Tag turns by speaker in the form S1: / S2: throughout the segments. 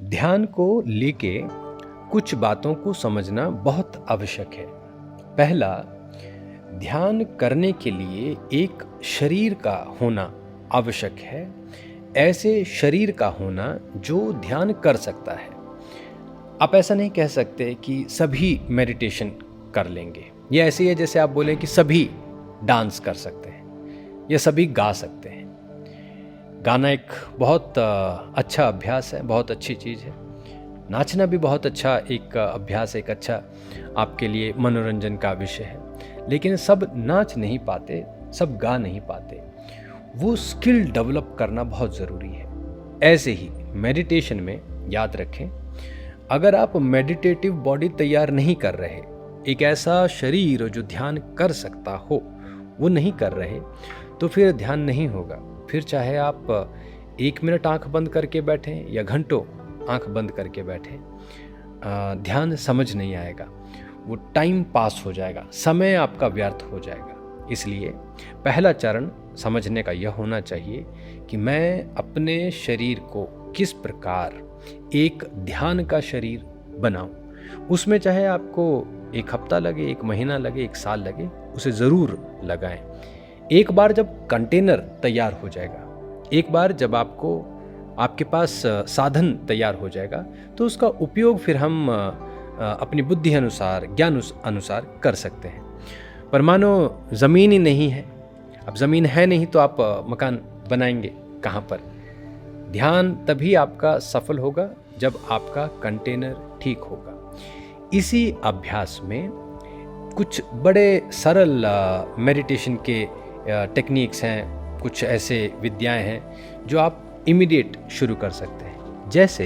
S1: ध्यान को लेके कुछ बातों को समझना बहुत आवश्यक है। पहला, ध्यान करने के लिए एक शरीर का होना आवश्यक है। ऐसे शरीर का होना जो ध्यान कर सकता है। आप ऐसा नहीं कह सकते कि सभी मेडिटेशन कर लेंगे। ये ऐसे ही है जैसे आप बोलें कि सभी डांस कर सकते हैं या सभी गा सकते हैं। गाना एक बहुत अच्छा अभ्यास है, बहुत अच्छी चीज़ है। नाचना भी बहुत अच्छा एक अभ्यास, एक अच्छा आपके लिए मनोरंजन का विषय है। लेकिन सब नाच नहीं पाते, सब गा नहीं पाते। वो स्किल डेवलप करना बहुत ज़रूरी है। ऐसे ही मेडिटेशन में याद रखें, अगर आप मेडिटेटिव बॉडी तैयार नहीं कर रहे, एक ऐसा शरीर जो ध्यान कर सकता हो वो नहीं कर रहे, तो फिर ध्यान नहीं होगा। फिर चाहे आप 1 मिनट आंख बंद करके बैठें या घंटों आंख बंद करके बैठें, ध्यान समझ नहीं आएगा। वो टाइम पास हो जाएगा, समय आपका व्यर्थ हो जाएगा। इसलिए पहला चरण समझने का यह होना चाहिए कि मैं अपने शरीर को किस प्रकार एक ध्यान का शरीर बनाऊं। उसमें चाहे आपको 1 हफ्ता लगे, 1 महीना लगे, 1 साल लगे, उसे ज़रूर लगाएं। एक बार जब कंटेनर तैयार हो जाएगा, एक बार जब आपके पास साधन तैयार हो जाएगा, तो उसका उपयोग फिर हम अपनी बुद्धि अनुसार, ज्ञान अनुसार कर सकते हैं। पर मानो ज़मीन ही नहीं है, अब ज़मीन है नहीं तो आप मकान बनाएंगे कहाँ पर? ध्यान तभी आपका सफल होगा जब आपका कंटेनर ठीक होगा। इसी अभ्यास में कुछ बड़े सरल मेडिटेशन के टेक्निक्स हैं, कुछ ऐसे विद्याएं हैं जो आप इमीडिएट शुरू कर सकते हैं। जैसे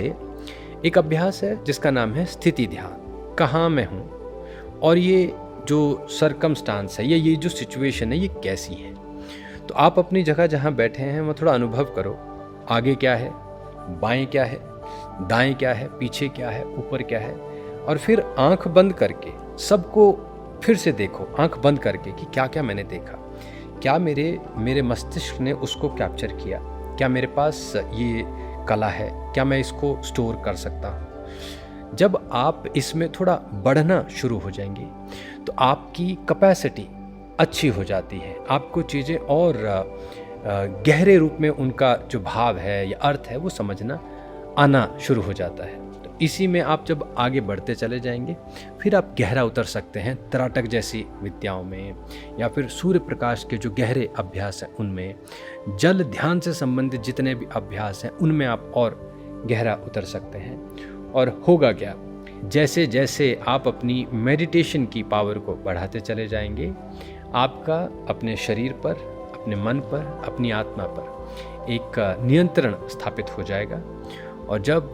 S1: एक अभ्यास है जिसका नाम है स्थिति ध्यान। कहाँ मैं हूँ और ये जो सरकमस्टांस है, ये जो सिचुएशन है, ये कैसी है। तो आप अपनी जगह जहाँ बैठे हैं वो थोड़ा अनुभव करो। आगे क्या है, बाएं क्या है, दाएं क्या है, पीछे क्या है, ऊपर क्या है। और फिर आंख बंद करके सबको फिर से देखो, आंख बंद करके, कि क्या क्या मैंने देखा, क्या मेरे मस्तिष्क ने उसको कैप्चर किया, क्या मेरे पास ये कला है, क्या मैं इसको स्टोर कर सकता हूँ। जब आप इसमें थोड़ा बढ़ना शुरू हो जाएंगे तो आपकी कैपेसिटी अच्छी हो जाती है। आपको चीज़ें और गहरे रूप में उनका जो भाव है या अर्थ है वो समझना आना शुरू हो जाता है। तो इसी में आप जब आगे बढ़ते चले जाएंगे, फिर आप गहरा उतर सकते हैं त्राटक जैसी विद्याओं में, या फिर सूर्य प्रकाश के जो गहरे अभ्यास हैं उनमें, जल ध्यान से संबंधित जितने भी अभ्यास हैं उनमें आप और गहरा उतर सकते हैं। और होगा क्या, जैसे जैसे आप अपनी मेडिटेशन की पावर को बढ़ाते चले जाएंगे, आपका अपने शरीर पर, अपने मन पर, अपनी आत्मा पर एक नियंत्रण स्थापित हो जाएगा। और जब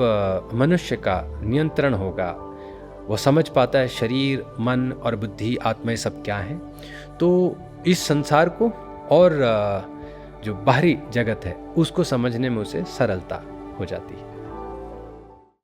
S1: मनुष्य का नियंत्रण होगा, वो समझ पाता है शरीर, मन और बुद्धि, आत्मा, ये सब क्या है, तो इस संसार को और जो बाहरी जगत है उसको समझने में उसे सरलता हो जाती है।